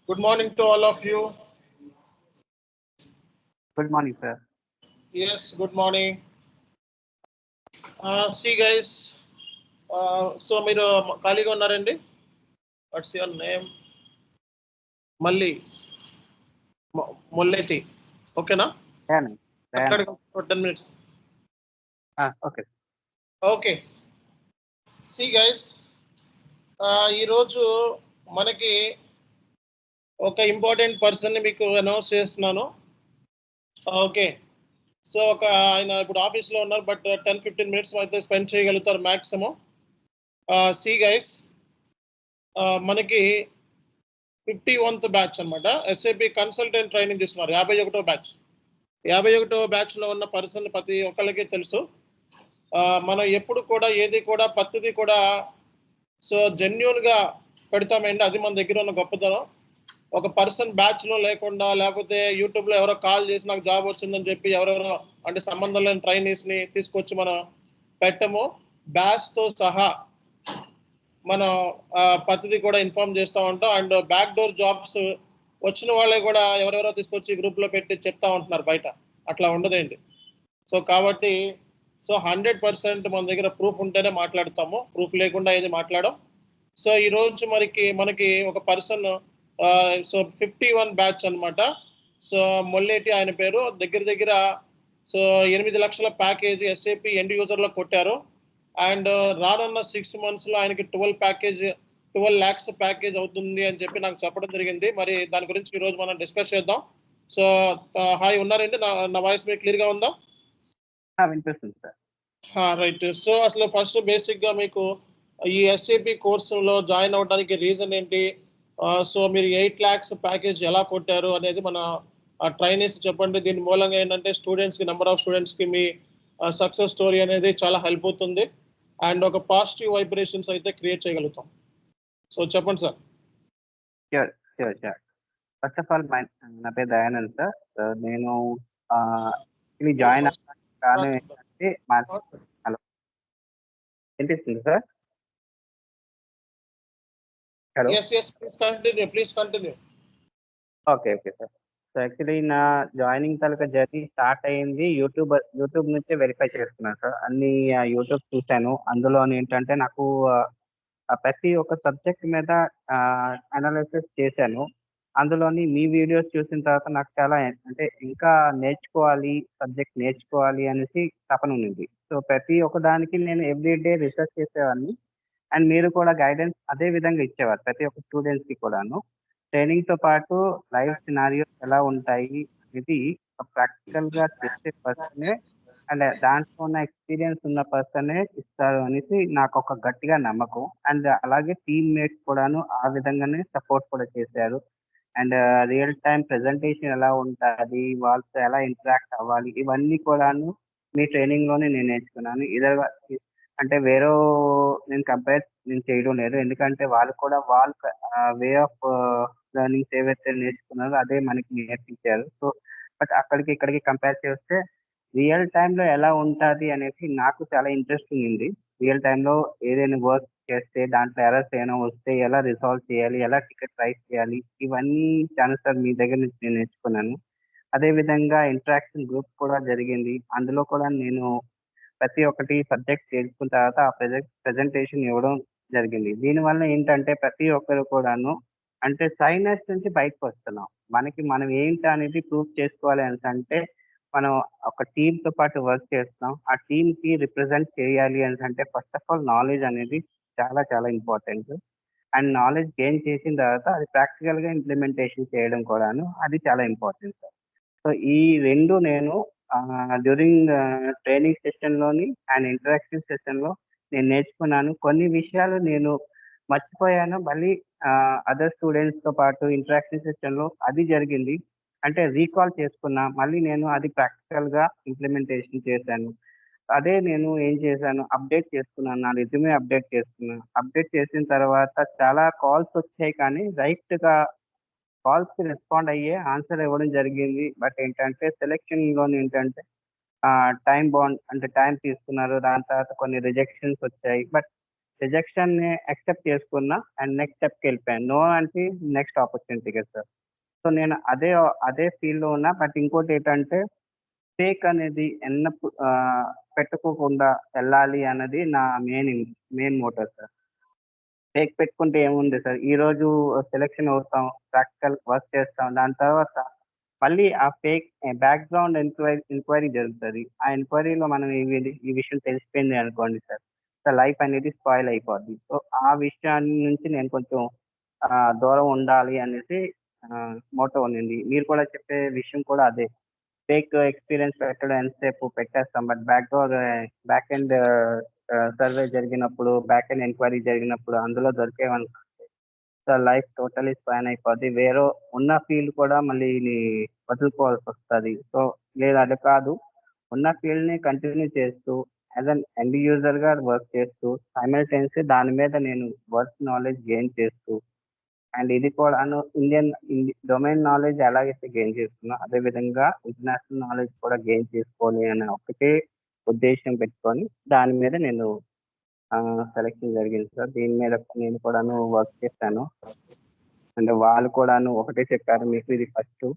Good morning to all of you. Good morning, sir. Yes, good morning. See guys, so మీరు ఖాళీగా ఉన్నారండి? What's your name? మల్లి మొల్లేటి, ఓకేనా? Yeah, 10 minutes. okay. Okay. See guys, ఈరోజు మనకి ఒక important పర్సన్ని మీకు అనౌన్స్ చేస్తున్నాను. ఓకే, సో ఒక ఆయన ఇప్పుడు ఆఫీస్లో ఉన్నారు, బట్ 10-15 మినిట్స్ అయితే స్పెండ్ చేయగలుగుతారు మ్యాక్సిమం. సి గైస్, మనకి 51th బ్యాచ్ అనమాట, ఎస్ఏపి కన్సల్టెంట్ ట్రైనింగ్ తీసుకున్నారు. 51వ బ్యాచ్. 51వ బ్యాచ్లో ఉన్న పర్సన్ ప్రతి ఒక్కరికి తెలుసు. మనం ఎప్పుడు కూడా ఏది కూడా ప్రతిది కూడా సో జెన్యూన్గా పెడతామండి. అది మన దగ్గర ఉన్న గొప్పతనం. ఒక పర్సన్ బ్యాచ్లో లేకుండా, లేకపోతే యూట్యూబ్లో ఎవరో కాల్ చేసి నాకు జాబ్ వచ్చిందని చెప్పి ఎవరెవరో అంటే సంబంధం లేని ట్రైనీస్ని తీసుకొచ్చి మనం పెట్టము. బ్యాచ్తో సహా మనం ప్రతిదీ కూడా ఇన్ఫార్మ్ చేస్తూ ఉంటాం. అండ్ బ్యాక్ డోర్ జాబ్స్ వచ్చిన వాళ్ళే కూడా ఎవరెవరో తీసుకొచ్చి గ్రూప్లో పెట్టి చెప్తా ఉంటున్నారు బయట. అట్లా ఉండదండి. సో కాబట్టి 100% మన దగ్గర ప్రూఫ్ ఉంటేనే మాట్లాడతాము, ప్రూఫ్ లేకుండా ఏది మాట్లాడం. సో ఈరోజు మనకి ఒక పర్సన్, సో 51 బ్యాచ్ అనమాట. సో మొల్లేటి ఆయన పేరు. దగ్గర సో 8 లక్షల ప్యాకేజ్ ఎస్ఏపి ఎండ్ యూజర్లో కొట్టారు. అండ్ రానున్న 6 monthsలో ఆయనకి 12 lakhs ప్యాకేజ్ అవుతుంది అని చెప్పి నాకు చెప్పడం జరిగింది. మరి దాని గురించి ఈరోజు మనం డిస్కస్ చేద్దాం. సో హాయ్, ఉన్నారండి? నా వాయిస్ మీకు క్లియర్గా ఉందా? వినిపిస్తుంది సార్. రైట్. సో అసలు ఫస్ట్ బేసిక్గా మీకు ఈ ఎస్ఏపి కోర్సులో జాయిన్ అవ్వడానికి రీజన్ ఏంటి? సో మీరు 8 lakhs ప్యాకేజ్ ఎలా కొట్టారు అనేది మన ట్రైనీస్ చెప్పండి. దీని మూలంగా ఏంటంటే స్టూడెంట్స్కి, నెంబర్ ఆఫ్ స్టూడెంట్స్కి మీ సక్సెస్ స్టోరీ అనేది చాలా హెల్ప్ అవుతుంది. అండ్ ఒక పాజిటివ్ వైబ్రేషన్స్ అయితే క్రియేట్ చేయగలుగుతాం. సో చెప్పండి sir. Sure. First of all నా పేరు దయానంద్ సార్. నేను ఇది జాయిన్ అవ్వడానికి ఏంటంటే హలో, వినిపిస్తుంది sir? Hello. Please continue. Okay sir. So actually నా జాయినింగ్ తాలూకా జర్నీ స్టార్ట్ అయ్యింది యూట్యూబ్ నుంచే వెరిఫై చేసుకున్నాను సార్. అన్ని యూట్యూబ్ చూశాను. అందులో ఏంటంటే నాకు ప్రతి ఒక్క సబ్జెక్ట్ మీద అనాలిసిస్ చేశాను. అందులోని మీ వీడియోస్ చూసిన తర్వాత నాకు చాలా అంటే ఇంకా సబ్జెక్ట్ నేర్చుకోవాలి అనేసి తపన ఉంది. సో ప్రతి ఒక్క దానికి నేను ఎవ్రీడే రీసెర్చ్ చేసేవాడిని. అండ్ మీరు కూడా గైడెన్స్ అదే విధంగా ఇచ్చేవారు ప్రతి ఒక్క స్టూడెంట్స్కి కూడాను. ట్రైనింగ్తో పాటు లైవ్ సినారియోస్ ఎలా ఉంటాయి అనేది ప్రాక్టికల్గా చేసే పర్సనే అండ్ దాంట్లో ఉన్న ఎక్స్పీరియన్స్ ఉన్న పర్సనే ఇస్తారు అనేసి నాకు ఒక గట్టిగా నమ్మకం. అండ్ అలాగే టీమ్ మేట్స్ కూడాను ఆ విధంగానే సపోర్ట్ కూడా చేశారు. అండ్ రియల్ టైం ప్రెజెంటేషన్ ఎలా ఉంటుంది, వాళ్ళతో ఎలా ఇంటరాక్ట్ అవ్వాలి, ఇవన్నీ కూడాను మీ ట్రైనింగ్లోనే నేను నేర్చుకున్నాను. అంటే నేను చేయడం లేదు. ఎందుకంటే వాళ్ళు కూడా వాళ్ళ వే ఆఫ్ లెర్నింగ్స్ ఏవైతే నేర్చుకున్నారో అదే మనకి నేర్పించారు. సో బట్ అక్కడికి ఇక్కడికి కంపేర్ చేస్తే రియల్ టైంలో ఎలా ఉంటుంది అనేది నాకు చాలా ఇంట్రెస్టింగ్ ఉంది. రియల్ టైంలో ఏదైనా వర్క్ చేస్తే దాంట్లో ఎర్రర్స్ ఏమైనా వస్తే ఎలా రిసాల్వ్ చేయాలి, ఎలా టికెట్ రైట్ చేయాలి, ఇవన్నీ చాలా సార్ మీ దగ్గర నుంచి నేను నేర్చుకున్నాను. అదేవిధంగా ఇంటరాక్షన్ గ్రూప్ కూడా జరిగింది. అందులో కూడా నేను ప్రతి ఒక్కటి సబ్జెక్ట్ తెలుసుకున్న తర్వాత ఆ ప్రెజెంటేషన్ ఇవ్వడం జరిగింది. దీనివల్ల ఏంటంటే ప్రతి ఒక్కరు కూడాను అంటే సైనస్ నుంచి బయటకు వస్తున్నాం. మనం ఏంటి అనేది ప్రూవ్ చేసుకోవాలి అంటే మనం ఒక టీమ్తో పాటు వర్క్ చేస్తున్నాం. ఆ టీమ్కి రిప్రజెంట్ చేయాలి అంటే ఫస్ట్ ఆఫ్ ఆల్ నాలెడ్జ్ అనేది చాలా చాలా ఇంపార్టెంట్. అండ్ నాలెడ్జ్ గెయిన్ చేసిన తర్వాత అది ప్రాక్టికల్గా ఇంప్లిమెంటేషన్ చేయడం కూడాను అది చాలా ఇంపార్టెంట్ సార్. సో ఈ రెండు నేను డ్యూరింగ్ ట్రైనింగ్ సెషన్లోని అండ్ ఇంటరాక్టివ్ సెషన్లో నేను నేర్చుకున్నాను. కొన్ని విషయాలు నేను మర్చిపోయాను. మళ్ళీ అదర్ స్టూడెంట్స్తో పాటు ఇంటరాక్టివ్ సెషన్లో అది జరిగింది. అంటే రీకాల్ చేసుకున్నా. మళ్ళీ నేను అది ప్రాక్టికల్గా ఇంప్లిమెంటేషన్ చేశాను. అదే నేను ఏం చేశాను, అప్డేట్ చేసుకున్నాను. నా రెజ్యూమే అప్డేట్ చేసుకున్నాను. అప్డేట్ చేసిన తర్వాత చాలా కాల్స్ వచ్చాయి, కానీ రైట్గా కాల్స్కి రెస్పాండ్ అయ్యే ఆన్సర్ ఇవ్వడం జరిగింది. బట్ ఏంటంటే సెలెక్షన్లోని ఏంటంటే టైం బాండ్ అంటే టైం తీసుకున్నారు. దాని తర్వాత కొన్ని రిజెక్షన్స్ వచ్చాయి. బట్ రిజెక్షన్ని యాక్సెప్ట్ చేసుకున్నా అండ్ నెక్స్ట్ స్టెప్‌కి వెళ్ళిపోయాను. నో అంటే నెక్స్ట్ ఆపర్చునిటీ కదా సార్. సో నేను అదే ఫీల్డ్‌లో ఉన్నా. బట్ ఇంకోటేంటంటే ఫేక్ అనేది పెట్టుకోకుండా వెళ్ళాలి అన్నది నా మెయిన్ మోటో సార్. ఫేక్ పెట్టుకుంటే ఏముంది సార్, ఈరోజు సెలక్షన్ అవుతాం, ప్రాక్టికల్ వర్క్ చేస్తాం. దాని తర్వాత మళ్ళీ ఆ ఫేక్ బ్యాక్‌గ్రౌండ్ ఎంక్వైరీ జరుగుతది. ఆ ఎంక్వైరీలో మనం ఈ విషయం తెలిసిపోయింది అనుకోండి సార్, సో లైఫ్ అనేది స్పాయిల్ అయిపోద్ది. సో ఆ విషయాన్ని నుంచి నేను కొంచెం దూరం ఉండాలి అనేసి మోటో ఉండింది. మీరు కూడా చెప్పే విషయం కూడా అదే. ఫేక్ ఎక్స్‌పీరియన్స్ పెట్టడం ఎంతసేపు పెట్టేస్తాం. బట్ బ్యాక్ ఎండ్ సర్వే జరిగినప్పుడు, బ్యాక్ ఎండ్ ఎంక్వైరీ జరిగినప్పుడు అందులో దొరికేవనుకో సో లైఫ్ టోటల్లీ స్పాన్ అయిపోద్ది. ఉన్న ఫీల్డ్ కూడా మళ్ళీ వదులుకోవాల్సొస్తది. సో లేదు అది కాదు. ఉన్న ఫీల్డ్‌ని కంటిన్యూ చేస్తూ యాస్ ఎన్ ఎండ్ యూజర్‌గా వర్క్ చేస్తూ సైమల్టేనియస్‌లీ దాని మీద నేను వర్క్ నాలెడ్జ్ గెయిన్ చేస్తూ అండ్ ఇది కూడాను డొమైన్ నాలెడ్జ్ ఎలాగైతే గెయిన్ చేసుకున్నా, అదే విధంగా ఇంటర్నేషనల్ నాలెడ్జ్ కూడా గెయిన్ చేసుకోవాలి అనే ఒకటే ఉద్దేశ్యం పెట్టుకొని దాని మీద నేను సెలక్షన్ జరిగింది సార్. దీని మీద నేను కూడాను వర్క్ చేశాను. అండ్ వాళ్ళు కూడాను ఒకటే చెప్పారు, మీకు ఇది ఫస్టు.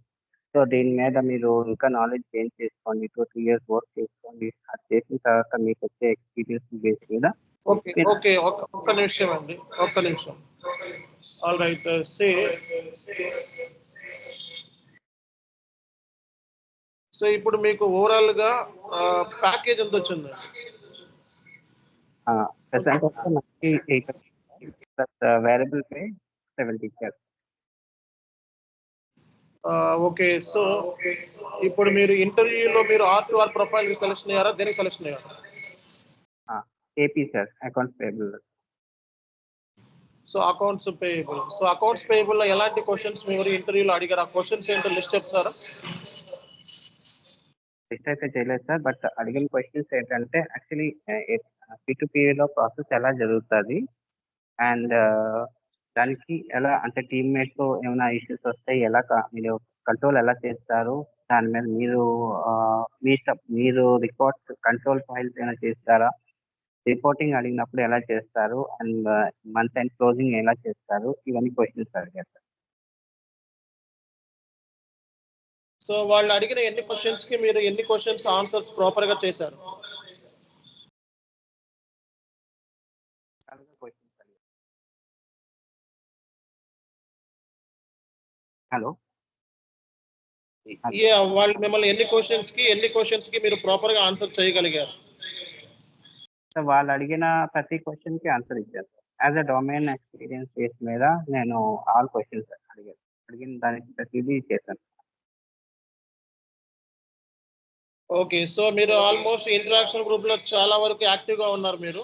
సో దీని మీద మీరు ఇంకా నాలెడ్జ్ గెయిన్ చేసుకోండి. 2, 3 ఇయర్స్ వర్క్ చేసుకోండి. అది చేసిన తర్వాత మీకొచ్చే ఎక్స్‌పీరియన్స్ బేస్ మీద ఓకే. ఓకే. ఒక్క నిమిషం అండి. ఒక్క నిమిషం. All right. సో ఇప్పుడు మీకు ఓవరాల్‌గా ప్యాకేజ్ ఎంతొచ్చిందండి? ప్రెజెంట్ అయితే మనకి 8 ప్లస్ వేరియబుల్ పే 70 ఇచ్చారు. ఓకే. సో ఇప్పుడు మీరు ఇంటర్వ్యూలో మీరు R2R ప్రొఫైల్‌కి సెలక్షన్ అయ్యారా? దేనికి సెలక్షన్ అయ్యారు? AP sir, accounts payable. So accounts payable. So accounts పేయబుల్‌లో ఎలాంటి క్వెషన్స్ మీరు ఇంటర్వ్యూలో అడిగారు? ఆ క్వెషన్స్ ఏంటో లిస్ట్ చెప్తారా? లిస్ట్ అయితే చేయలేదు సార్. బట్ అడిగిన క్వెషన్స్ ఏంటంటే యాక్చువల్లీ P2Pలో ప్రాసెస్ ఎలా జరుగుతది? అండ్ దానికి ఎలా అంటే టీమ్‌మేట్స్‌తో ఏమైనా ఇష్యూస్ వస్తే మీరు కంట్రోల్ ఎలా చేస్తారు? దాని మీద మీరు రికార్డ్స్ కంట్రోల్ ఫైల్స్ ఏమైనా చేస్తారా? రిపోర్టింగ్ అడిగినప్పుడు ఎలా చేస్తారు? అండ్ మంత్ ఎండ్ క్లోజింగ్ ఎలా చేస్తారు? ఇవన్నీ క్వెషన్స్ అడిగారు సార్. సో వాళ్ళు అడిగిన ఎన్ని క్వెషన్స్‌కి మీరు ఎన్ని క్వెషన్స్ ఆన్సర్స్ ప్రాపర్‌గా చేశారు? క్వెషన్స్ అడిగారు. హలో. వాళ్ళు మిమ్మల్ని ఎన్ని క్వెషన్స్‌కి మీరు ప్రాపర్‌గా ఆన్సర్ చేయగలిగారు? సో వాళ్ళు అడిగిన ప్రతి క్వెషన్‌కి ఆన్సర్ ఇచ్చాను sir. As a domain experience base మీద నేను ఆల్ క్వెషన్స్ అడిగాను. అడిగిన దానికి ప్రతిదీ చేశాను. ఓకే. సో మీరు ఆల్‌మోస్ట్ ఇంటరాక్షన్ గ్రూప్‌లో చాలా వరకు యాక్టివ్‌గా ఉన్నారు మీరు.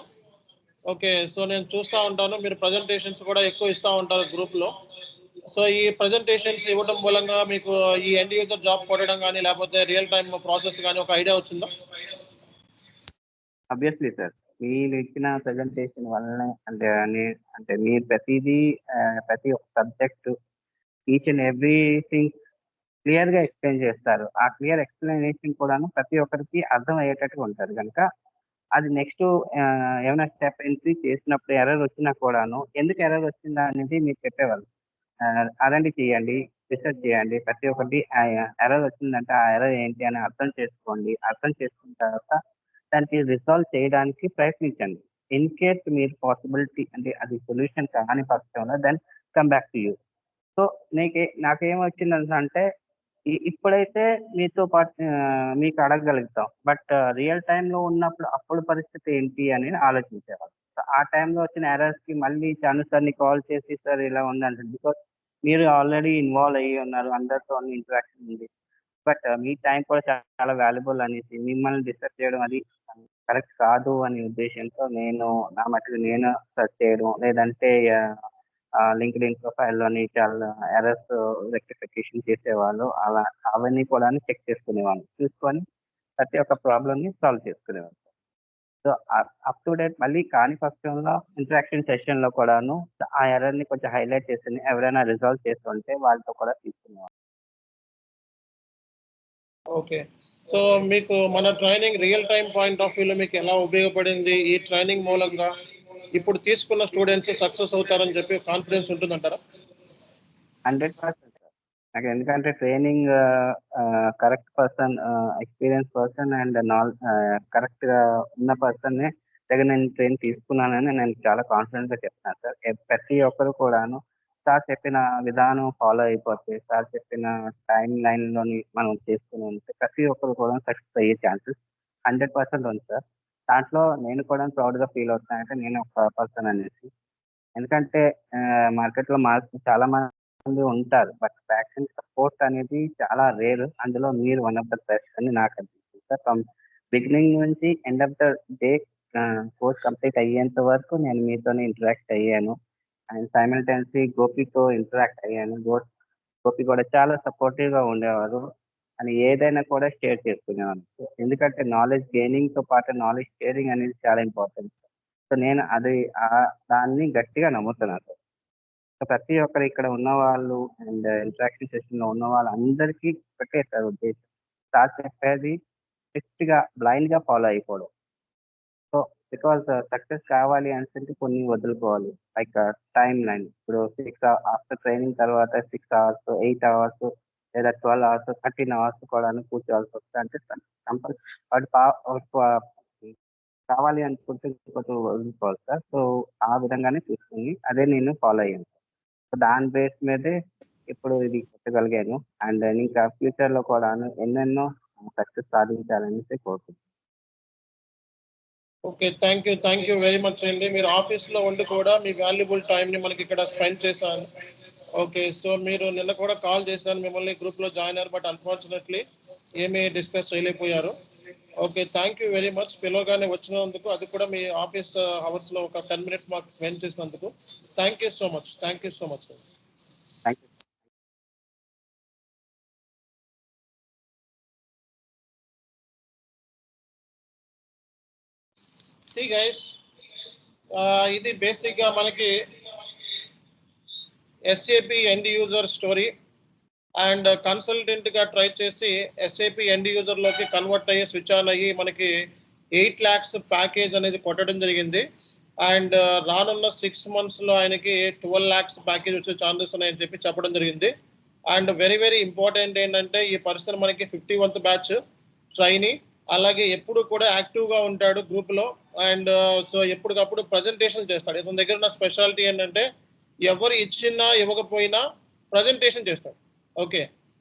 ఓకే. సో నేను చూస్తా ఉంటాను. మీరు ప్రెజెంటేషన్స్ కూడా ఎక్కువ ఇస్తా ఉంటారు గ్రూప్‌లో. సో ఈ ప్రెజెంటేషన్స్ ఇవ్వడం మూలంగా మీకు ఈ ఎండ్ యూజర్ జాబ్ కొట్టడం గాని, లేకపోతే రియల్ టైమ్ ప్రాసెస్ గాని ఒక ఐడియా వచ్చిందా? Obviously sir. మీరు ఇచ్చిన ప్రెజెంటేషన్ వల్లనే అంటే మీరు ప్రతీదీ ప్రతి ఒక్క సబ్జెక్టు ఈచ్ అండ్ ఎవ్రీథింగ్ క్లియర్‌గా ఎక్స్‌ప్లెయిన్ చేస్తారు. ఆ క్లియర్ ఎక్స్‌ప్లనేషన్ కూడాను ప్రతి ఒక్కరికి అర్థం అయ్యేటట్టుగా ఉంటది గనుక అది నెక్స్టు ఏమైనా స్టెప్ ఎంట్రీ చేసినప్పుడు ఎర్రర్ వచ్చినా కూడాను ఎందుకు ఎర్రర్ వచ్చిందా అనేది మీరు చెప్పేవాళ్ళు. అదండి చేయండి, రిసర్చ్ చేయండి. ప్రతి ఒక్కటి ఎర్రర్ వచ్చిందంటే ఆ ఎర్రర్ ఏంటి అని అర్థం చేసుకోండి. అర్థం చేసుకున్న తర్వాత దానికి రిసాల్వ్ చేయడానికి ప్రయత్నించండి. ఇన్ కేస్ మీరు పాసిబిలిటీ అంటే అది సొల్యూషన్ కాని పక్షంలో then come back to you. So నాకేమొచ్చిందంటే ఇప్పుడైతే మీతో పాటు మీకు అడగగలుగుతాం. బట్ రియల్ టైమ్‌లో ఉన్నప్పుడు అప్పుడు పరిస్థితి ఏంటి అని ఆలోచించేవాళ్ళం. ఆ టైమ్‌లో వచ్చిన ఎర్రర్స్‌కి మళ్ళీ చాను సార్‌ని కాల్ చేసి సార్ ఇలా ఉందంటే బికాజ్ మీరు ఆల్రెడీ ఇన్వాల్వ్ అయ్యి ఉన్నారు. అందరితోని ఇంటరాక్షన్ ఉంది. బట్ మీ టైం కూడా చాలా వాల్యుబుల్ అనేసి మిమ్మల్ని డిస్టర్బ్ చేయడం అది కరెక్ట్ కాదు అనే ఉద్దేశ్యంతో నా మట్టుకు నేను సెర్చ్ చేయడం లేదంటే లింక్డ్ఇన్ ప్రొఫైల్‌లోని చాలా ఎర్రర్స్ రెక్టిఫికేషన్ చేసేవాళ్ళు. అవన్నీ కూడాను చెక్ చేసుకునేవాడిని. చూసుకొని ప్రతి ఒక్క ప్రాబ్లమ్‌ని సాల్వ్ చేసుకునేవాడిని. సో, అప్ టు డేట్ మళ్ళీ కాని పక్షంలో ఇంటరాక్షన్ సెషన్‌లో కూడాను ఆ ఎర్రర్‌ని కొంచెం హైలైట్ చేసి ఎవరైనా రిజాల్వ్ చేస్తుంటే వాళ్ళతో కూడా తీసుకునేవాడిని. ఓకే. సో మీకు మన training real time point of వ్యూలో మీకు ఎలా ఉపయోగపడింది? ఈ ట్రైనింగ్ మూలంగా ఇప్పుడు తీసుకున్న స్టూడెంట్స్ సక్సెస్ అవుతారని చెప్పి కాన్ఫిడెన్స్ ఉంటుందంటారా? 100% సార్. నాకు ఎందుకంటే training correct person, experience person and కరెక్ట్‌గా ఉన్న పర్సన్‌నే దగ్గర నేను ట్రైన్ తీసుకున్నానని నేను చాలా కాన్ఫిడెంట్‌గా చెప్తున్నాను సార్. ప్రతి ఒక్కరు కూడాను సార్ చెప్పిన విధానం ఫాలో అయిపోతే, సార్ చెప్పిన టైమ్ లైన్‌లోని మనం చేసుకొని ఉంటే ప్రతి ఒక్కరు కూడా సక్సెస్ అయ్యే ఛాన్సెస్ 100% ఉంది సార్. దాంట్లో నేను కూడా ప్రౌడ్‌గా ఫీల్ అవుతున్నాను. అంటే నేను ఒక పర్సన్ అనేసి. ఎందుకంటే మార్కెట్‌లో చాలా మంది ఉంటారు. బట్ ఫ్యాక్షన్ సపోర్ట్ అనేది చాలా రేర్. అందులో మీరు వన్ ఆఫ్ ద బెస్ట్ అని నాకు అనిపిస్తుంది సార్. ఫ్రమ్ బిగినింగ్ నుంచి end of the day course complete అయ్యేంత వరకు నేను మీతోనే ఇంటరాక్ట్ అయ్యాను. అండ్ సైమల్టేనియస్‌లీ గోపితో ఇంటరాక్ట్ అయ్యాను. గోపి కూడా చాలా సపోర్టివ్‌గా ఉండేవారు. అని ఏదైనా కూడా షేర్ చేసుకునేవాడిని. ఎందుకంటే నాలెడ్జ్ గెయినింగ్‌తో పాటు నాలెడ్జ్ షేరింగ్ అనేది చాలా ఇంపార్టెంట్. సో నేను అది దాన్ని గట్టిగా నమ్ముతున్నాను సార్. సో ప్రతి ఒక్కరు ఇక్కడ ఉన్నవాళ్ళు అండ్ ఇంటరాక్షన్ సెషన్‌లో ఉన్న వాళ్ళందరికీ ఒకటే సార్ ఉద్దేశ్యం. సార్ చెప్పేది స్ట్రిక్ట్‌గా బ్లైండ్‌గా ఫాలో అయిపోవడం. సో బికాజ్ సక్సెస్ కావాలి అనుకుంటే కొన్ని వదులుకోవాలి. Like timeline. ఇప్పుడు 6 ఆఫ్టర్ ట్రైనింగ్ తర్వాత 6 అవర్స్, 8 అవర్స్ లేదా 12 అవర్స్, 13 అవర్స్ కూడాను కూర్చోవాల్సొస్తది. అంటే కంపల్ వాడు కావాలి అనుకుంటే ఇంకొంచెం వదులుకోవాలి సార్. సో ఆ విధంగానే తీసుకొని అదే నేను ఫాలో అయ్యాను. సో దాని బేస్ మీదే ఇప్పుడు ఇది కొట్టగలిగాను. అండ్ ఇంకా ఫ్యూచర్‌లో కూడాను ఎన్నెన్నో సక్సెస్ సాధించాలనేసి కోరుకుంటున్నాను. Okay. Thank you very much అండి. మీరు ఆఫీస్‌లో ఉండి కూడా మీ వాల్యుబుల్ టైమ్‌ని మనకి ఇక్కడ స్పెండ్ చేశారు. ఓకే. సో మీరు నిన్న కూడా కాల్ చేశాను మిమ్మల్ని గ్రూప్‌లో జాయిన్ అయ్యారు. బట్ అన్‌ఫార్చునేట్‌లీ ఏమీ డిస్కస్ చేయలేకపోయారు. Okay. Thank you very much. పిలవగానే వచ్చినందుకు, అది కూడా మీ ఆఫీస్ అవర్స్‌లో ఒక 10 మినిట్స్ మాకు స్పెండ్ చేసినందుకు. Thank you so much. Thank you so much. Thank you. See guys, ఇది బేసిక్‌గా మనకి SAP end user story. And కన్సల్టెంట్‌గా ట్రై చేసి ఎస్ఏపి ఎండ్ యూజర్‌లోకి కన్వర్ట్ అయ్యి స్విచ్ ఆన్ అయ్యి మనకి 8 లాక్స్ ప్యాకేజ్ అనేది కొట్టడం జరిగింది. అండ్ రానున్న 6 మంత్స్‌లో ఆయనకి 12 లాక్స్ ప్యాకేజ్ వచ్చే ఛాన్సెస్ ఉన్నాయని చెప్పి చెప్పడం జరిగింది. అండ్ వెరీ ఇంపార్టెంట్ ఏంటంటే ఈ పర్సన్ మనకి 51th బ్యాచ్ ట్రైనీ. అలాగే ఎప్పుడు కూడా యాక్టివ్‌గా ఉంటాడు గ్రూప్‌లో. అండ్ సో ఎప్పటికప్పుడు ప్రజెంటేషన్ చేస్తాడు. ఇతని దగ్గర ఉన్న స్పెషాలిటీ ఏంటంటే ఎవరు ఇచ్చినా ఇవ్వకపోయినా ప్రజెంటేషన్ చేస్తాడు. ఓకే.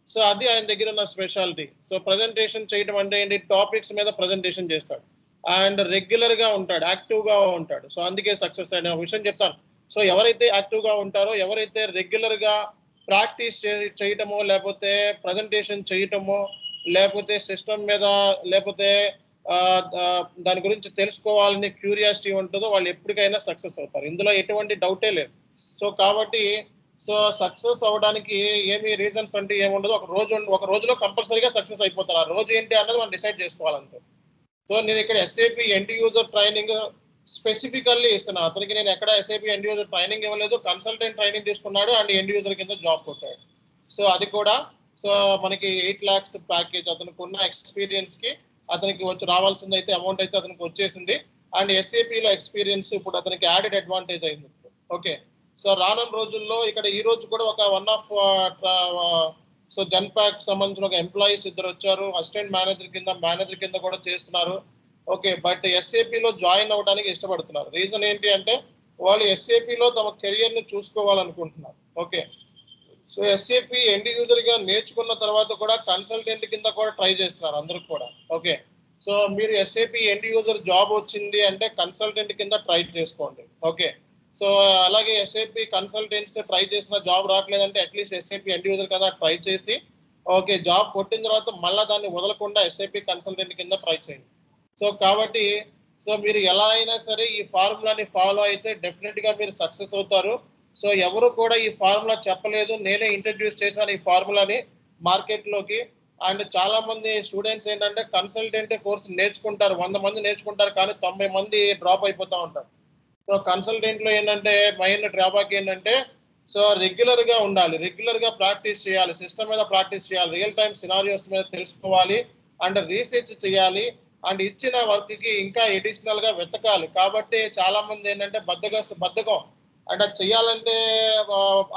సో అది ఆయన దగ్గర ఉన్న స్పెషాలిటీ. సో ప్రజెంటేషన్ చేయడం అంటే ఏంటి, టాపిక్స్ మీద ప్రజెంటేషన్ చేస్తాడు. అండ్ రెగ్యులర్‌గా ఉంటాడు, యాక్టివ్‌గా ఉంటాడు. సో అందుకే సక్సెస్ అనే విషయం చెప్తాను. సో ఎవరైతే యాక్టివ్‌గా ఉంటారో, ఎవరైతే రెగ్యులర్‌గా ప్రాక్టీస్ చేయటమో, లేకపోతే ప్రజెంటేషన్ చేయటమో, లేకపోతే సిస్టమ్ మీద, లేకపోతే దాని గురించి తెలుసుకోవాలని క్యూరియాసిటీ ఉంటుందో వాళ్ళు ఎప్పటికైనా సక్సెస్ అవుతారు. ఇందులో ఎటువంటి డౌటే లేదు. సో కాబట్టి సో సక్సెస్ అవ్వడానికి ఏమి రీజన్స్ అంటే ఏముండదు. ఒక రోజులో కంపల్సరీగా సక్సెస్ అయిపోతారు. ఆ రోజు ఏంటి అన్నది మనం డిసైడ్ చేసుకోవాలంతే. సో నేను ఇక్కడ SAP end user training specifically ఇస్తున్నా. అతనికి నేను ఎక్కడ ఎస్ఏపి ఎండ్ యూజర్ ట్రైనింగ్ ఇవ్వలేదు. కన్సల్టెంట్ ట్రైనింగ్ తీసుకున్నాడు అండ్ ఎండ్ యూజర్ కింద జాబ్ కొట్టాడు. సో అది కూడా సో మనకి 8 లాక్స్ ప్యాకేజ్ అతనికి ఉన్న ఎక్స్పీరియన్స్‌కి అతనికి వచ్చి రావాల్సింది అయితే అమౌంట్ అయితే అతనికి వచ్చేసింది. అండ్ ఎస్ఏపిలో ఎక్స్పీరియన్స్ ఇప్పుడు అతనికి యాడెడ్ అడ్వాంటేజ్ అయింది. ఓకే. సో రానున్న రోజుల్లో ఇక్కడ ఈ రోజు కూడా ఒక వన్ ఆఫ్ సో జన్పాక్ సంబంధించిన ఒక ఎంప్లాయీస్ ఇద్దరు వచ్చారు. అసిస్టెంట్ మేనేజర్ కింద కూడా చేస్తున్నారు. ఓకే. బట్ ఎస్ఏపిలో జాయిన్ అవ్వడానికి ఇష్టపడుతున్నారు. రీజన్ ఏంటి అంటే వాళ్ళు ఎస్ఏపిలో తమ కెరియర్‌ని చూసుకోవాలనుకుంటున్నారు. ఓకే. సో ఎస్ఏపి ఎండ్ యూజర్‌గా నేర్చుకున్న తర్వాత కూడా కన్సల్టెంట్ కింద కూడా ట్రై చేస్తున్నారు అందరూ కూడా. ఓకే. సో మీరు ఎస్ఏపి ఎండ్ యూజర్ జాబ్ వచ్చింది అంటే కన్సల్టెంట్ కింద ట్రై చేసుకోండి. ఓకే. సో అలాగే ఎస్ఏపి కన్సల్టెంట్స్ ట్రై చేసిన జాబ్ రావట్లేదంటే అట్లీస్ట్ ఎస్ఏపి ఎండ్ యూజర్ కదా ట్రై చేసి ఓకే జాబ్ కొట్టిన తర్వాత మళ్ళీ దాన్ని వదలకుండా ఎస్ఏపి కన్సల్టెంట్ కింద ట్రై చేయండి. సో కాబట్టి సో మీరు ఎలా అయినా సరే ఈ ఫార్ములాని ఫాలో అయితే డెఫినెట్‌గా మీరు సక్సెస్ అవుతారు. సో ఎవరు కూడా ఈ ఫార్ములా చెప్పలేదు. నేనే ఇంట్రడ్యూస్ చేశాను ఈ ఫార్ములాని మార్కెట్‌లోకి. అండ్ చాలా మంది స్టూడెంట్స్ ఏంటంటే కన్సల్టెంట్ కోర్స్ నేర్చుకుంటారు. 100 మంది నేర్చుకుంటారు కానీ 90 మంది డ్రాప్ అయిపోతా ఉంటారు. సో కన్సల్టెంట్‌లో ఏంటంటే మెయిన్ డ్రాబ్యాక్ ఏంటంటే సో రెగ్యులర్‌గా ఉండాలి. రెగ్యులర్‌గా ప్రాక్టీస్ చేయాలి. సిస్టమ్ మీద ప్రాక్టీస్ చేయాలి. రియల్ టైమ్ సినారియోస్ మీద తెలుసుకోవాలి. అండ్ రీసెర్చ్ చేయాలి. అండ్ ఇచ్చిన వర్క్కి ఇంకా అడిషనల్గా వెతకాలి. కాబట్టి చాలా మంది ఏంటంటే బద్ధకం అంటే చేయాలంటే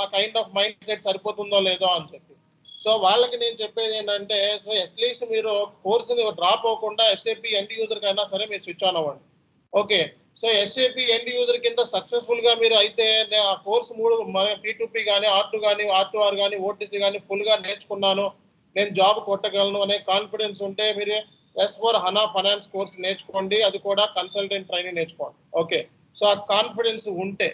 ఆ కైండ్ ఆఫ్ మైండ్ సెట్ సరిపోతుందో లేదో అని చెప్పి. సో వాళ్ళకి నేను చెప్పేది ఏంటంటే సో అట్లీస్ట్ మీరు కోర్సుని డ్రాప్ అవ్వకుండా ఎస్ఏపి ఎండ్ యూజర్ కైనా సరే మీరు స్విచ్ ఆన్ అవ్వండి. Okay. So SAP end user కింద సక్సెస్ఫుల్గా మీరు అయితే నేను ఆ కోర్సు 3 P2P కానీ R2 కానీ R2R కానీ ఓటీసీ కానీ ఫుల్గా నేర్చుకున్నాను, నేను జాబ్ కొట్టగలను అనే కాన్ఫిడెన్స్ ఉంటే మీరు S/4HANA ఫైనాన్స్ కోర్స్ నేర్చుకోండి. అది కూడా కన్సల్టెంట్ ట్రైనింగ్ నేర్చుకోండి. ఓకే. సో ఆ కాన్ఫిడెన్స్ ఉంటే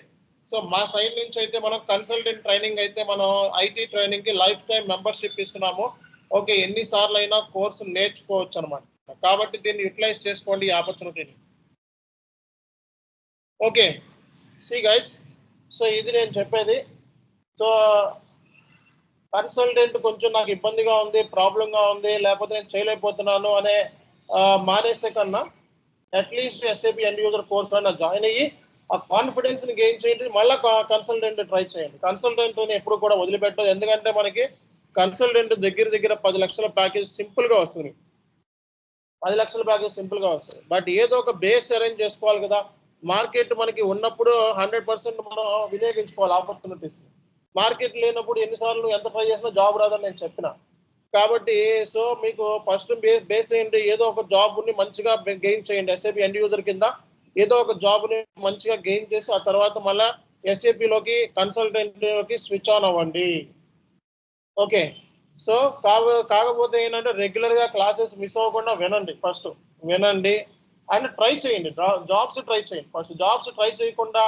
సో మా సైడ్ నుంచి అయితే మనం కన్సల్టెంట్ ట్రైనింగ్ అయితే మనం ఐటీ ట్రైనింగ్కి లైఫ్ టైం మెంబర్షిప్ ఇస్తున్నాము. ఓకే. ఎన్నిసార్లు అయినా కోర్సు నేర్చుకోవచ్చు అనమాట. కాబట్టి దీన్ని యూటిలైజ్ చేసుకోండి ఈ ఆపర్చునిటీని. ఓకే. సి గైస్, సో ఇది నేను చెప్పేది. సో కన్సల్టెంట్ కొంచెం నాకు ఇబ్బందిగా ఉంది, ప్రాబ్లంగా ఉంది, లేకపోతే నేను చేయలేకపోతున్నాను అనే మానేసే కన్నా at least SAP end user course అయినా జాయిన్ అయ్యి ఆ కాన్ఫిడెన్స్ని గెయిన్ చేయండి. మళ్ళీ కన్సల్టెంట్ ట్రై చేయండి. కన్సల్టెంట్ని ఎప్పుడు కూడా వదిలిపెట్టదు. ఎందుకంటే మనకి కన్సల్టెంట్ దగ్గర 10 లక్షల ప్యాకేజ్ సింపుల్గా వస్తుంది. 10 లక్షల ప్యాకేజ్ సింపుల్గా వస్తుంది. బట్ ఏదో ఒక బేస్ అరేంజ్ చేసుకోవాలి కదా. మార్కెట్ మనకి ఉన్నప్పుడు 100% మనం వినియోగించుకోవాలి ఆపర్చునిటీస్. మార్కెట్ లేనప్పుడు ఎన్నిసార్లు ఎంత ట్రై చేసినా జాబ్ రాదని నేను చెప్పిన. కాబట్టి సో మీకు ఫస్ట్ బేస్ ఏంటి, ఏదో ఒక జాబ్ని మంచిగా గెయిన్ చేయండి. ఎస్ఏపి ఎండ్ యూజర్ కింద ఏదో ఒక జాబ్ని మంచిగా గెయిన్ చేసి ఆ తర్వాత మళ్ళీ ఎస్ఏపిలోకి కన్సల్టెంట్లోకి స్విచ్ ఆన్ అవ్వండి. ఓకే. సో కాకపోతే ఏంటంటే రెగ్యులర్గా క్లాసెస్ మిస్ అవ్వకుండా వినండి. ఫస్ట్ వినండి అండ్ ట్రై చేయండి. జాబ్స్ ట్రై చేయండి. ఫస్ట్ జాబ్స్ ట్రై చేయకుండా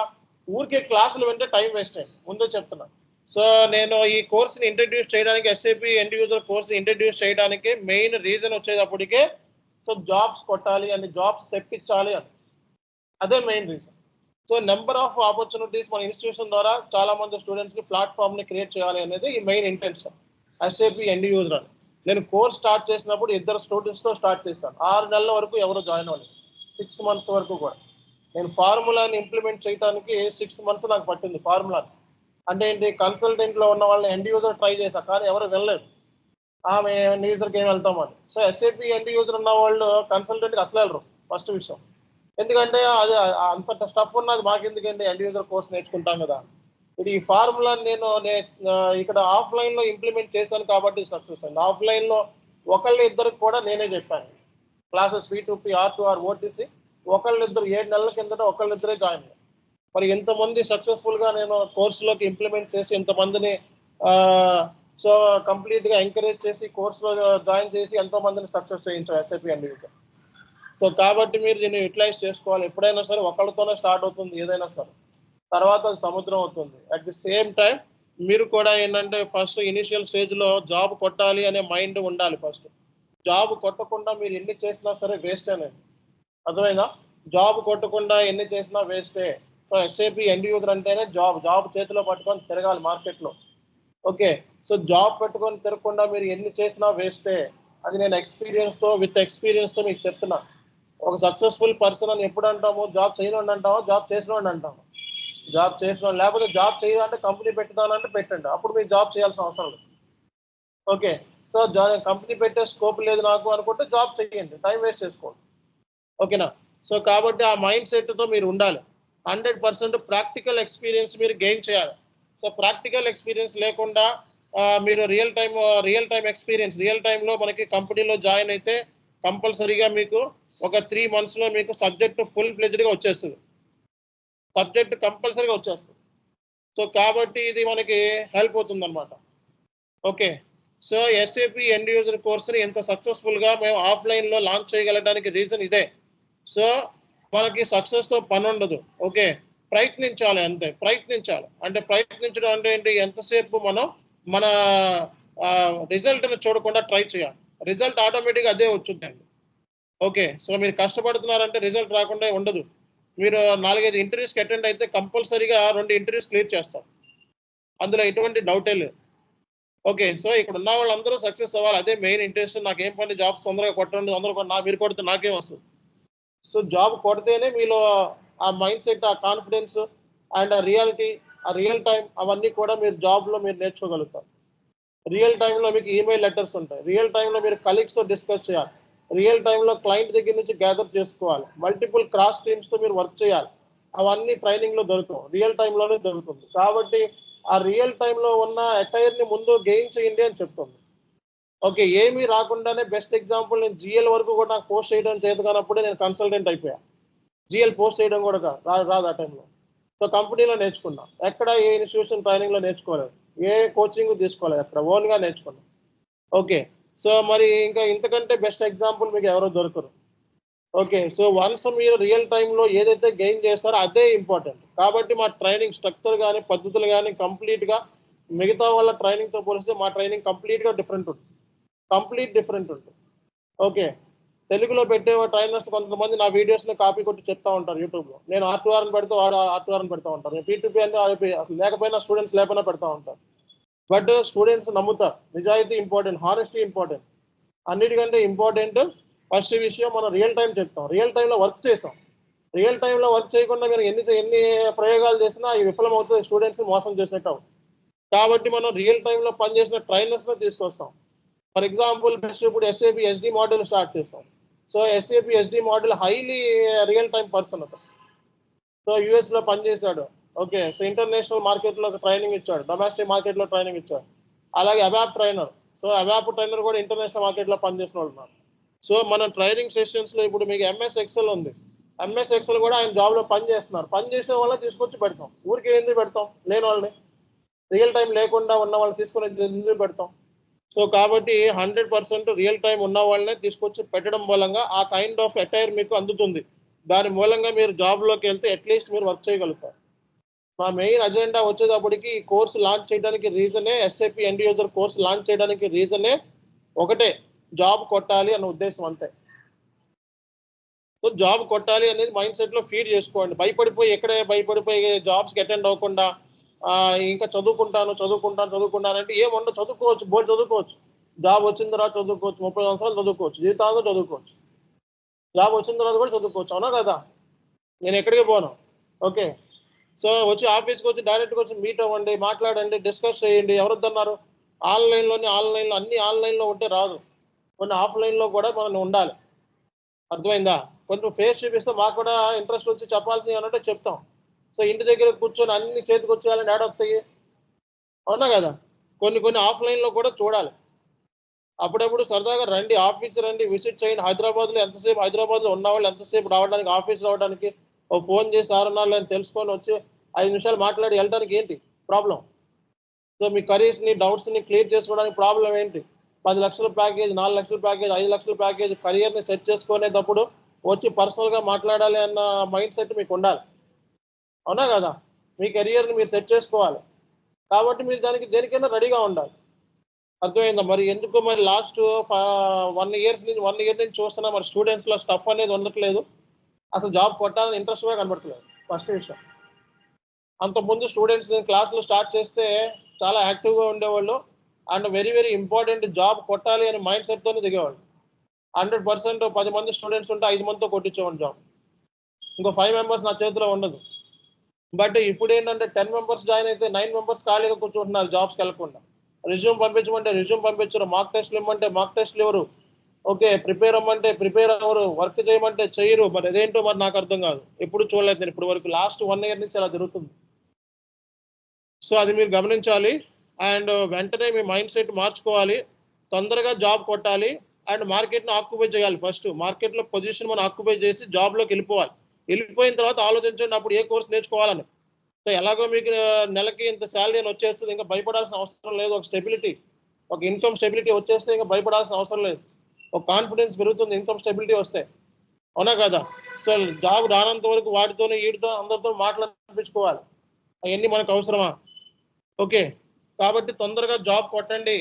ఊరికే క్లాసులు వింటే టైం వేస్ట్ అయింది. ముందే చెప్తున్నా. సో నేను ఈ కోర్స్ని ఇంట్రడ్యూస్ చేయడానికి SAP end user course introduce చేయడానికి మెయిన్ రీజన్ వచ్చేటప్పటికే సో జాబ్స్ కొట్టాలి అని, జాబ్స్ తెప్పించాలి అని, అదే main reason. So number of opportunities మన ఇన్స్టిట్యూషన్ ద్వారా చాలా మంది స్టూడెంట్స్కి ప్లాట్ఫామ్ని క్రియేట్ చేయాలి అనేది ఈ main intention SAP end user అని. నేను కోర్స్ స్టార్ట్ చేసినప్పుడు 2 స్టూడెంట్స్తో స్టార్ట్ చేశాను. 6 నెలల వరకు ఎవరు జాయిన్ అవ్వలేదు. 6 months వరకు కూడా నేను ఫార్ములాని ఇంప్లిమెంట్ చేయడానికి 6 months నాకు పట్టింది. ఫార్ములాని అంటే ఏంటి, కన్సల్టెంట్లో ఉన్న వాళ్ళని ఎండ్ యూజర్ ట్రై చేశా కానీ ఎవరు వెళ్ళలేదు. ఆమె ఎండ్ యూజర్కి ఏం వెళ్తామని. సో ఎస్ఏపి ఎండ్ యూజర్ ఉన్న వాళ్ళు కన్సల్టెంట్కి అసలు వెళ్ళరు. ఫస్ట్ విషయం. ఎందుకంటే అది అంత స్టఫ్ ఉన్నది మాకెందుకండి, ఎండ్ యూజర్ కోర్స్ నేర్చుకుంటాం కదా. ఇది ఈ ఫార్ములా నేను ఇక్కడ ఆఫ్లైన్లో ఇంప్లిమెంట్ చేశాను కాబట్టి సక్సెస్ అయింది. ఆఫ్లైన్లో ఇద్దరికి కూడా నేనే చెప్పాను. క్లాసెస్ P2P R2R ఓటీసీ ఒకళ్ళిద్దరు 7 నెలల కిందట ఒకళ్ళిద్దరే జాయిన్ అయ్యారు. మరి ఎంతమంది సక్సెస్ఫుల్గా నేను కోర్సులోకి ఇంప్లిమెంట్ చేసి ఎంతమందిని సో కంప్లీట్గా ఎంకరేజ్ చేసి కోర్సులో జాయిన్ చేసి ఎంతోమందిని సక్సెస్ చేయించాం ఎస్ఏపి ఎండ్ యూజర్. సో కాబట్టి మీరు దీన్ని యూటిలైజ్ చేసుకోవాలి. ఎప్పుడైనా సరే ఒకళ్ళతోనే స్టార్ట్ అవుతుంది ఏదైనా సరే, తర్వాత అది సముద్రం అవుతుంది. అట్ ది సేమ్ టైం మీరు కూడా ఏంటంటే ఫస్ట్ ఇనిషియల్ స్టేజ్లో జాబ్ కొట్టాలి అనే మైండ్ ఉండాలి. ఫస్ట్ జాబ్ కొట్టకుండా మీరు ఎన్ని చేసినా సరే వేస్ట్ అనేది, అర్థమైందా? జాబ్ కొట్టకుండా ఎన్ని చేసినా వేస్టే. సో ఎస్ఏపి ఎండ్ యూజర్ అంటేనే జాబ్ చేతిలో పట్టుకొని తిరగాలి మార్కెట్లో. ఓకే. సో జాబ్ పెట్టుకొని తిరగకుండా మీరు ఎన్ని చేసినా వేస్టే. అది నేను విత్ ఎక్స్పీరియన్స్తో మీకు చెప్తున్నా. ఒక సక్సెస్ఫుల్ పర్సన్ అని ఎప్పుడు అంటాము, జాబ్ చేయనోడిని అంటామా, జాబ్ చేసినోడిని అంటాము? జాబ్ చేసినోడు. లేకపోతే జాబ్ చేయాలంటే కంపెనీ పెట్టుకోవాలంటే పెట్టండి, అప్పుడు మీరు జాబ్ చేయాల్సిన అవసరం లేదు. ఓకే. సో కంపెనీ పెట్టే స్కోప్ లేదు నాకు అనుకుంటే జాబ్ చేయండి, టైం వేస్ట్ చేసుకోండి. ఓకేనా? సో కాబట్టి ఆ మైండ్ సెట్తో మీరు ఉండాలి. 100% ప్రాక్టికల్ ఎక్స్పీరియన్స్ మీరు గెయిన్ చేయాలి. సో ప్రాక్టికల్ ఎక్స్పీరియన్స్ లేకుండా మీరు రియల్ టైం ఎక్స్పీరియన్స్ రియల్ టైంలో మనకి కంపెనీలో జాయిన్ అయితే కంపల్సరీగా మీకు ఒక 3 monthsలో మీకు సబ్జెక్ట్ ఫుల్ ఫ్లెజ్డ్గా వచ్చేస్తుంది. సబ్జెక్ట్ కంపల్సరీగా వచ్చేస్తుంది. సో కాబట్టి ఇది మనకి హెల్ప్ అవుతుంది అనమాట. Okay. So SAP end user కోర్స్ని ఎంత సక్సెస్ఫుల్గా మేము ఆఫ్లైన్లో లాంచ్ చేయగలడానికి రీజన్ ఇదే. సో మనకి సక్సెస్తో పని ఉండదు. ఓకే. ప్రయత్నించాలి అంతే. ప్రయత్నించాలి అంటే ప్రయత్నించడం అంటే ఏంటి, ఎంతసేపు మనం మన రిజల్ట్ని చూడకుండా ట్రై చేయాలి. రిజల్ట్ ఆటోమేటిక్గా అదే వచ్చుద్దండి. ఓకే. సో మీరు కష్టపడుతున్నారంటే రిజల్ట్ రాకుండా ఉండదు. మీరు 4-5 ఇంటర్వ్యూస్కి అటెండ్ అయితే కంపల్సరీగా 2 ఇంటర్వ్యూస్ క్లియర్ చేస్తారు. అందులో ఎటువంటి డౌటే లేదు. ఓకే. సో ఇక్కడ ఉన్న వాళ్ళందరూ సక్సెస్ అవ్వాలి, అదే మెయిన్ ఇంటెన్షన్. నాకేం పని, జాబ్స్ తొందరగా కొట్టండి, మీరు కొడితే నాకేం వస్తుంది. సో జాబ్ కొడితేనే మీలో ఆ మైండ్ సెట్, ఆ కాన్ఫిడెన్స్ అండ్ ఆ రియాలిటీ, ఆ రియల్ టైం అవన్నీ కూడా మీరు జాబ్లో మీరు నేర్చుకోగలుగుతారు. రియల్ టైంలో మీకు ఈమెయిల్ లెటర్స్ ఉంటాయి. రియల్ టైంలో మీరు కలీగ్స్తో డిస్కస్ చేయాలి. రియల్ టైంలో క్లయింట్ దగ్గర నుంచి గ్యాదర్ చేసుకోవాలి, మల్టిపుల్ క్రాస్ టీమ్స్తో మీరు వర్క్ చేయాలి. అవన్నీ ట్రైనింగ్లో దొరకవు, రియల్ టైంలోనే దొరుకుతుంది. కాబట్టి ఆ రియల్ టైంలో ఉన్న అటైర్ని ముందు గెయిన్ చేయండి అని చెప్తుంది. ఓకే, ఏమీ రాకుండానే బెస్ట్ ఎగ్జాంపుల్ నేను జిఎల్ వరకు కూడా నాకు పోస్ట్ చేయడం చేత కానప్పుడే నేను కన్సల్టెంట్ అయిపోయా. జిఎల్ పోస్ట్ చేయడం కూడా రాదు ఆ టైంలో. సో కంపెనీలో నేర్చుకున్నా, ఎక్కడ ఏ ఇన్స్టిట్యూషన్ ట్రైనింగ్లో నేర్చుకోలేదు, ఏ కోచింగ్ తీసుకోలేదు, అక్కడ ఓన్గా నేర్చుకున్నా. ఓకే, సో మరి ఇంకా ఇంతకంటే బెస్ట్ ఎగ్జాంపుల్ మీకు ఎవరో దొరకరు. ఓకే, సో వన్స్ మీరు రియల్ టైంలో ఏదైతే గెయిన్ చేస్తారో అదే ఇంపార్టెంట్. కాబట్టి మా ట్రైనింగ్ స్ట్రక్చర్ కానీ పద్ధతులు కానీ కంప్లీట్గా మిగతా వాళ్ళ ట్రైనింగ్తో పోలిస్తే మా ట్రైనింగ్ కంప్లీట్గా డిఫరెంట్ ఉంటుంది, డిఫరెంట్ ఉంటుంది. ఓకే, తెలుగులో పెట్టే ట్రైనర్స్ కొంతమంది నా వీడియోస్ని కాపీ కొట్టి చెప్తా ఉంటారు యూట్యూబ్లో. నేను R2R అని పెడితే వాడు R2R అని పెడతా ఉంటారు, నేను P2P అంటే లేకపోయినా స్టూడెంట్స్ లేకపోయినా పెడతా ఉంటారు. బట్ స్టూడెంట్స్ నమ్ముతారు. నిజాయితీ ఇంపార్టెంట్, హానెస్టీ ఇంపార్టెంట్. అన్నిటికంటే ఇంపార్టెంట్ ఫస్ట్ విషయం మనం రియల్ టైం చెప్తాం, రియల్ టైంలో వర్క్ చేసాం. రియల్ టైంలో వర్క్ చేయకుండా మీరు ఎన్ని ప్రయోగాలు చేసినా అవి విఫలం అవుతుంది, స్టూడెంట్స్ మోసం చేసినట్టు అవుతుంది. కాబట్టి మనం రియల్ టైంలో పనిచేసిన ట్రైనర్స్ని తీసుకొస్తాం. ఫర్ ఎగ్జాంపుల్ బెస్ట్ ఇప్పుడు SAP SD మోడల్ స్టార్ట్ చేస్తాం. So SAP SD model highly real time person అతను. సో యూఎస్లో పనిచేశాడు. ఓకే, సో ఇంటర్నేషనల్ మార్కెట్లో ట్రైనింగ్ ఇచ్చాడు, డొమెస్టిక్ మార్కెట్లో ట్రైనింగ్ ఇచ్చాడు. అలాగే అబాప్ ట్రైనర్, సో అబాప్ ట్రైనర్ కూడా ఇంటర్నేషనల్ మార్కెట్లో పనిచేసిన వాళ్ళు ఉన్నారు. సో మన ట్రైనింగ్ సెషన్స్లో ఇప్పుడు మీకు MS Excel ఉంది, MS Excel కూడా ఆయన జాబ్లో పని చేస్తున్నారు. పని చేసే వాళ్ళని తీసుకొచ్చి పెడతాం, ఊరికి ఎందుకు పెడతాం, లేని వాళ్ళని, రియల్ టైం లేకుండా ఉన్న వాళ్ళని తీసుకొని ఎందుకు పెడతాం. సో కాబట్టి 100% రియల్ టైం ఉన్న వాళ్ళనే తీసుకొచ్చి పెట్టడం మూలంగా ఆ కైండ్ ఆఫ్ అటైర్ మీకు అందుతుంది. దాని మూలంగా మీరు జాబ్లోకి వెళ్తే అట్లీస్ట్ మీరు వర్క్ చేయగలుగుతారు. మా మెయిన్ అజెండా వచ్చేటప్పటికి ఈ కోర్సు లాంచ్ చేయడానికి రీజనే, SAP end user course launch చేయడానికి రీజనే ఒకటే, జాబ్ కొట్టాలి అన్న ఉద్దేశం అంతే. సో జాబ్ కొట్టాలి అనేది మైండ్ సెట్లో ఫీడ్ చేసుకోండి. భయపడిపోయి జాబ్స్కి అటెండ్ అవ్వకుండా ఇంకా చదువుకుంటాను అంటే ఏముండదు, చదువుకోవచ్చు, బోర్డు చదువుకోవచ్చు. జాబ్ వచ్చిన తర్వాత చదువుకోవచ్చు, 30 సంవత్సరాలు చదువుకోవచ్చు, జీవితాంతం చదువుకోవచ్చు. జాబ్ వచ్చిన తర్వాత కూడా చదువుకోవచ్చు, అవునా కదా? నేను ఎక్కడికి పోను. ఓకే, సో వచ్చి ఆఫీస్కి వచ్చి డైరెక్ట్గా వచ్చి మీట్ అవ్వండి, మాట్లాడండి, డిస్కస్ చేయండి. ఎవరొద్దన్నారు? ఆన్లైన్లో అన్ని ఆన్లైన్లో ఉంటే రాదు, కొన్ని ఆఫ్లైన్లో కూడా మనం ఉండాలి. అర్థమైందా? కొంచెం ఫేస్ చూపిస్తే మాకు కూడా ఇంట్రెస్ట్ వచ్చి చెప్పాల్సినవి అన్నట్టు చెప్తాం. సో ఇంటి దగ్గర కూర్చొని అన్ని చేతికి వచ్చేయాలని ఏడొస్తాయి, అవునా కదా? కొన్ని ఆఫ్లైన్లో కూడా చూడాలి. అప్పుడప్పుడు సరదాగా రండి, ఆఫీస్ రండి, విజిట్ చేయండి. హైదరాబాద్లో ఉన్న వాళ్ళు ఎంతసేపు రావడానికి, ఆఫీస్ రావడానికి ఓ ఫోన్ చేసి 6:30 అని తెలుసుకొని వచ్చి 5 నిమిషాలు మాట్లాడి వెళ్ళడానికి ఏంటి ప్రాబ్లం? సో మీ కరీర్స్ని, డౌట్స్ని క్లియర్ చేసుకోవడానికి ప్రాబ్లం ఏంటి? 10 లక్షల ప్యాకేజ్, 4 లక్షల ప్యాకేజ్, 5 లక్షల ప్యాకేజ్ కరియర్ని సెట్ చేసుకునేటప్పుడు వచ్చి పర్సనల్గా మాట్లాడాలి అన్న మైండ్ సెట్ మీకు ఉండాలి, అవునా కదా? మీ కెరియర్ని మీరు సెట్ చేసుకోవాలి. కాబట్టి మీరు దేనికైనా రెడీగా ఉండాలి. అర్థమైందా? మరి ఎందుకు మరి లాస్ట్ 1 ఇయర్ నుంచి చూస్తున్నా మరి స్టూడెంట్స్లో స్టఫ్ అనేది ఉండట్లేదు, అసలు జాబ్ కొట్టాలని ఇంట్రెస్ట్ కూడా కనబడట్లేదు. ఫస్ట్ విషయం, అంతకుముందు స్టూడెంట్స్ నేను క్లాస్లో స్టార్ట్ చేస్తే చాలా యాక్టివ్గా ఉండేవాళ్ళు అండ్ వెరీ ఇంపార్టెంట్, జాబ్ కొట్టాలి అనే మైండ్ సెట్తోనే దిగేవాళ్ళు. 100% 10 మంది స్టూడెంట్స్ ఉంటే 5 మందితో కొట్టించేవాడు జాబ్, ఇంకో 5 మెంబర్స్ నా చేతిలో ఉండదు. బట్ ఇప్పుడు ఏంటంటే 10 మెంబర్స్ జాయిన్ అయితే 9 మెంబర్స్ ఖాళీగా కూర్చుంటున్నారు జాబ్స్కి వెళ్ళకుండా. రిజ్యూమ్ పంపించమంటే రిజ్యూమ్ పంపించరు, మాక్ టెస్ట్లు ఇవ్వమంటే మాక్ టెస్ట్లు ఇవ్వరు. ఓకే, ప్రిపేర్ అవ్వమంటే ప్రిపేర్ అవ్వరు, వర్క్ చేయమంటే చేయరు. మరి అదేంటో మరి నాకు అర్థం కాదు, ఎప్పుడు చూడలేదు నేను ఇప్పుడు వరకు. లాస్ట్ 1 ఇయర్ నుంచి అలా జరుగుతుంది. సో అది మీరు గమనించాలి అండ్ వెంటనే మీ మైండ్ సెట్ మార్చుకోవాలి. తొందరగా జాబ్ కొట్టాలి అండ్ మార్కెట్ని ఆక్యుపై చేయాలి. ఫస్ట్ మార్కెట్లో పొజిషన్ మనం ఆక్యుపై చేసి జాబ్లోకి వెళ్ళిపోవాలి. వెళ్ళిపోయిన తర్వాత ఆలోచించండి అప్పుడు ఏ కోర్స్ నేర్చుకోవాలని. సో ఎలాగో మీకు నెలకి ఇంత శాలరీ అని వచ్చేస్తుంది, ఇంకా భయపడాల్సిన అవసరం లేదు. ఒక స్టెబిలిటీ, ఒక ఇన్కమ్ స్టెబిలిటీ వచ్చేస్తే ఇంకా భయపడాల్సిన అవసరం లేదు. ఒక కాన్ఫిడెన్స్ పెరుగుతుంది ఇన్కమ్ స్టెబిలిటీ వస్తే, అవునా కదా? సో జాబ్ రానంత వరకు వాటితోనే వీటితో అందరితో మాట్లాడించుకోవాలి, అవన్నీ మనకు అవసరమా? ఓకే, కాబట్టి తొందరగా జాబ్ కొట్టండి.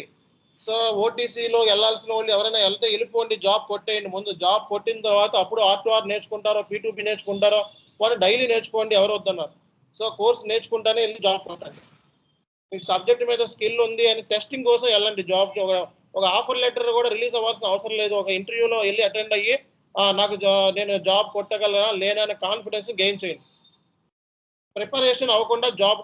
సో ఓటీసీలో వెళ్ళాల్సిన వాళ్ళు ఎవరైనా వెళ్తే వెళ్ళిపోండి, జాబ్ కొట్టేయండి. ముందు జాబ్ కొట్టిన తర్వాత అప్పుడు R2R నేర్చుకుంటారో, P2P నేర్చుకుంటారో వాళ్ళు డైలీ నేర్చుకోండి, ఎవరు వద్దన్నారు. సో కోర్స్ నేర్చుకుంటానే వెళ్ళి జాబ్ కొట్టండి. మీకు సబ్జెక్ట్ మీద స్కిల్ ఉంది అని టెస్టింగ్ కోసం వెళ్ళండి జాబ్కి. ఒక ఆఫర్ లెటర్ కూడా రిలీజ్ అవ్వాల్సిన అవసరం లేదు. ఒక ఇంటర్వ్యూలో వెళ్ళి అటెండ్ అయ్యి నేను జాబ్ కొట్టగలనా లేనా అనే కాన్ఫిడెన్స్ గెయిన్ చేయండి. ప్రిపరేషన్ అవ్వకుండా జాబ్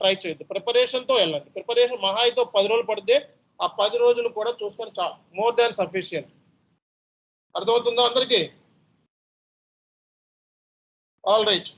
ట్రై చేయొద్దు, ప్రిపరేషన్తో వెళ్ళండి. ప్రిపరేషన్ మహా అయితే 10 రోజులు పడితే ఆ 10 రోజులు కూడా చూసుకొని చాలు, మోర్ దాన్ సఫిషియంట్. అర్థమవుతుందా అందరికీ? All right.